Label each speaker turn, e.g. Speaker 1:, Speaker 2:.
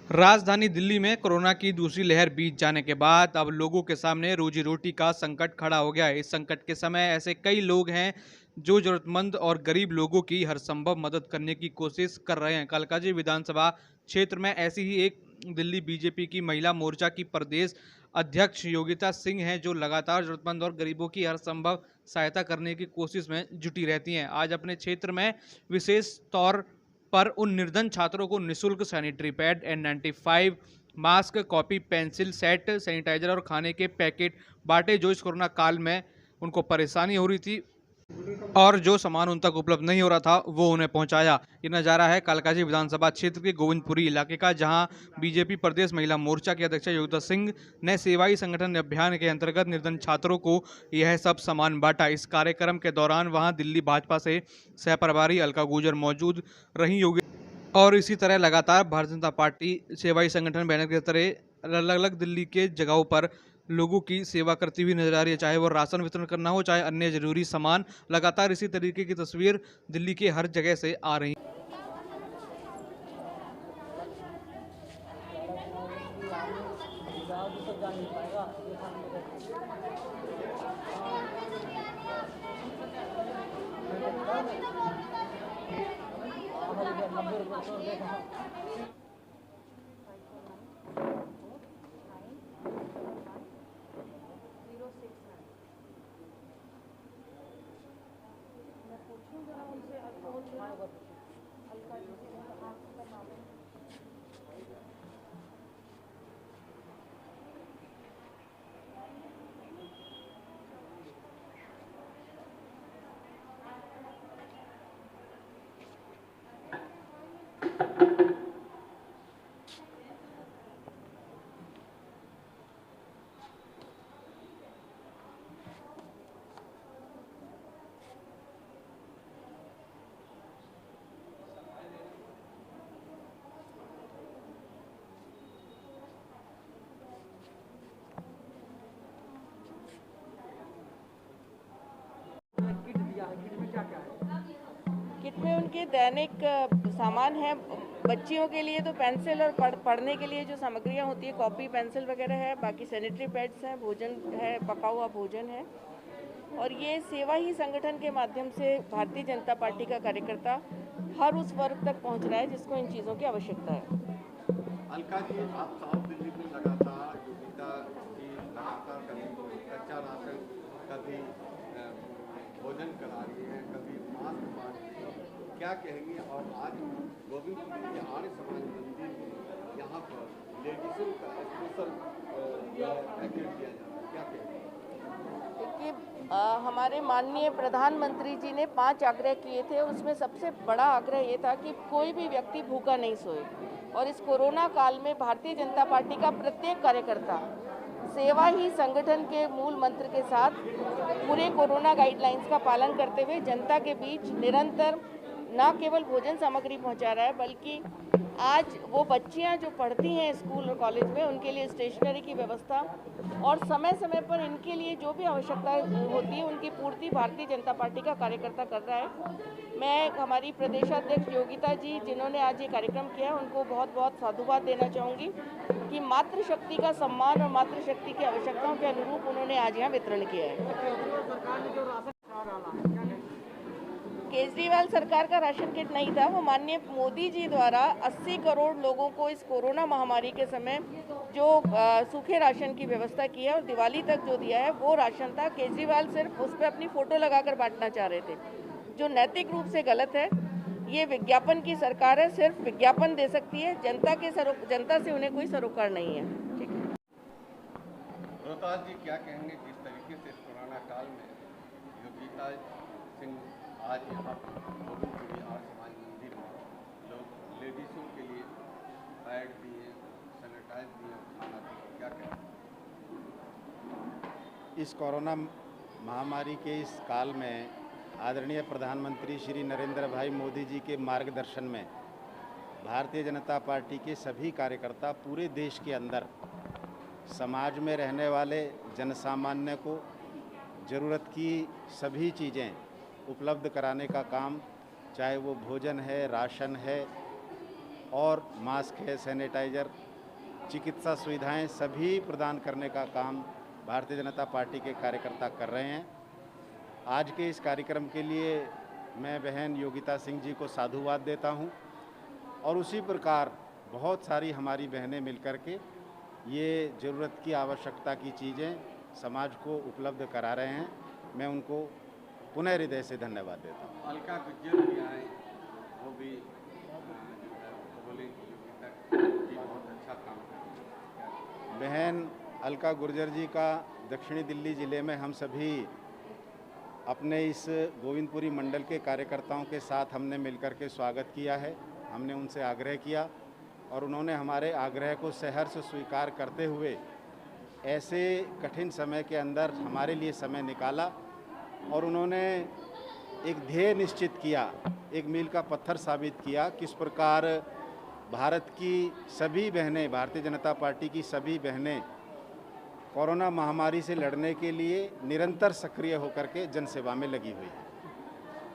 Speaker 1: राजधानी दिल्ली में कोरोना की दूसरी लहर बीत जाने के बाद अब लोगों के सामने रोजी रोटी का संकट खड़ा हो गया है। इस संकट के समय ऐसे कई लोग हैं जो जरूरतमंद और गरीब लोगों की हर संभव मदद करने की कोशिश कर रहे हैं। कालकाजी विधानसभा क्षेत्र में ऐसी ही एक दिल्ली बीजेपी की महिला मोर्चा की प्रदेश अध्यक्ष योगिता सिंह हैं, जो लगातार जरूरतमंद और गरीबों की हर संभव सहायता करने की कोशिश में जुटी रहती हैं। आज अपने क्षेत्र में विशेष तौर पर उन निर्धन छात्रों को निःशुल्क sanitary pad, N95 mask, copy, pencil set, sanitizer और खाने के पैकेट बांटे, जो इस कोरोना काल में उनको परेशानी हो रही थी और जो सामान उन तक उपलब्ध नहीं हो रहा था वो उन्हें पहुंचाया। ये नज़ारा है कालकाजी विधानसभा क्षेत्र के गोविंदपुरी इलाके का, जहां बीजेपी प्रदेश महिला मोर्चा की अध्यक्ष योगिता सिंह ने सेवाई संगठन अभियान के अंतर्गत निर्धन छात्रों को यह सब सामान बांटा। इस कार्यक्रम के दौरान वहां दिल्ली भाजपा से सह प्रभारी अलका गुर्जर मौजूद रही योगी और इसी तरह लगातार भारतीय जनता पार्टी सेवाई संगठन बैनर के तरह अलग अलग दिल्ली के जगहों पर लोगों की सेवा करती हुई नजर आ रही है, चाहे वो राशन वितरण करना हो, चाहे अन्य जरूरी सामान। लगातार इसी तरीके की तस्वीर दिल्ली के हर जगह से आ रही है।
Speaker 2: किट में उनके दैनिक सामान है। बच्चियों के लिए तो पेंसिल और पढ़ने के लिए जो सामग्रियां होती है, कॉपी, पेंसिल वगैरह है। बाकी सैनिटरी पैड्स हैं, भोजन है, पका हुआ भोजन है। और ये सेवा ही संगठन के माध्यम से भारतीय जनता पार्टी का कार्यकर्ता हर उस वर्ग तक पहुंच रहा है जिसको इन चीज़ों की आवश्यकता है।
Speaker 3: अलका जी, आप साउथ दिल्ली में लगातार योगिता जी लगातार कभी कच्चा राशन, कभी भोजन करा रही है, कभी मास्क बांट रही है, क्या कहेंगे? और आज गोविंदपुरी के आर्य समाज मंदिर में यहाँ पर लेडीजों का स्पेशल पैकेट दिया जाता है, क्या कहेंगे?
Speaker 2: देखिए, हमारे माननीय प्रधानमंत्री जी ने 5 आग्रह किए थे। उसमें सबसे बड़ा आग्रह ये था कि कोई भी व्यक्ति भूखा नहीं सोए। और इस कोरोना काल में भारतीय जनता पार्टी का प्रत्येक कार्यकर्ता सेवा ही संगठन के मूल मंत्र के साथ पूरे कोरोना गाइडलाइंस का पालन करते हुए जनता के बीच निरंतर न केवल भोजन सामग्री पहुंचा रहा है, बल्कि आज वो बच्चियां जो पढ़ती हैं स्कूल और कॉलेज में, उनके लिए स्टेशनरी की व्यवस्था और समय समय पर इनके लिए जो भी आवश्यकता होती है उनकी पूर्ति भारतीय जनता पार्टी का कार्यकर्ता कर रहा है। मैं हमारी प्रदेशाध्यक्ष योगिता जी, जिन्होंने आज ये कार्यक्रम किया, उनको बहुत बहुत साधुवाद देना चाहूँगी कि मातृशक्ति का सम्मान और मातृशक्ति की आवश्यकताओं के अनुरूप उन्होंने आज यहाँ वितरण किया है। केजरीवाल सरकार का राशन किट नहीं था, वो माननीय मोदी जी द्वारा 80 करोड़ लोगों को इस कोरोना महामारी के समय जो सूखे राशन की व्यवस्था की है और दिवाली तक जो दिया है वो राशन था। केजरीवाल सिर्फ उस पर अपनी फोटो लगाकर बांटना चाह रहे थे, जो नैतिक रूप से गलत है। ये विज्ञापन की सरकार है, सिर्फ विज्ञापन दे सकती है, जनता से उन्हें कोई सरोकार नहीं है। ठीक है।
Speaker 3: रोहतास जी, क्या कहेंगे जिस तरीके से इस कोरोना काल में योगिता सिंह आज यहाँ गोविंदपुरी आर्य समाज मंदिर में लोग लेडीज़ों के लिए पैड दिए, सैनिटाइज दिए, खाना दिए, क्या कहें?
Speaker 4: इस कोरोना महामारी के इस काल में आदरणीय प्रधानमंत्री श्री नरेंद्र भाई मोदी जी के मार्गदर्शन में भारतीय जनता पार्टी के सभी कार्यकर्ता पूरे देश के अंदर समाज में रहने वाले जनसामान्य को ज़रूरत की सभी चीज़ें उपलब्ध कराने का काम, चाहे वो भोजन है, राशन है, और मास्क है, सैनिटाइज़र, चिकित्सा सुविधाएं सभी प्रदान करने का काम भारतीय जनता पार्टी के कार्यकर्ता कर रहे हैं। आज के इस कार्यक्रम के लिए मैं बहन योगिता सिंह जी को साधुवाद देता हूं और उसी प्रकार बहुत सारी हमारी बहनें मिलकर के ये ज़रूरत की आवश्यकता की चीज़ें समाज को उपलब्ध करा रहे हैं। मैं उनको पुनः हृदय से धन्यवाद देता हूँ।
Speaker 3: अलका गुज्जर भी आए, वो भी बोले कि योगिता जी बहुत अच्छा काम कर रही है।
Speaker 4: बहन अलका गुर्जर जी का दक्षिणी दिल्ली ज़िले में हम सभी अपने इस गोविंदपुरी मंडल के कार्यकर्ताओं के साथ हमने मिलकर के स्वागत किया है। हमने उनसे आग्रह किया और उन्होंने हमारे आग्रह को सहर्ष स्वीकार करते हुए ऐसे कठिन समय के अंदर हमारे लिए समय निकाला और उन्होंने एक ध्येय निश्चित किया, एक मील का पत्थर साबित किया किस प्रकार भारत की सभी बहनें, भारतीय जनता पार्टी की सभी बहनें कोरोना महामारी से लड़ने के लिए निरंतर सक्रिय होकर के जनसेवा में लगी हुई है।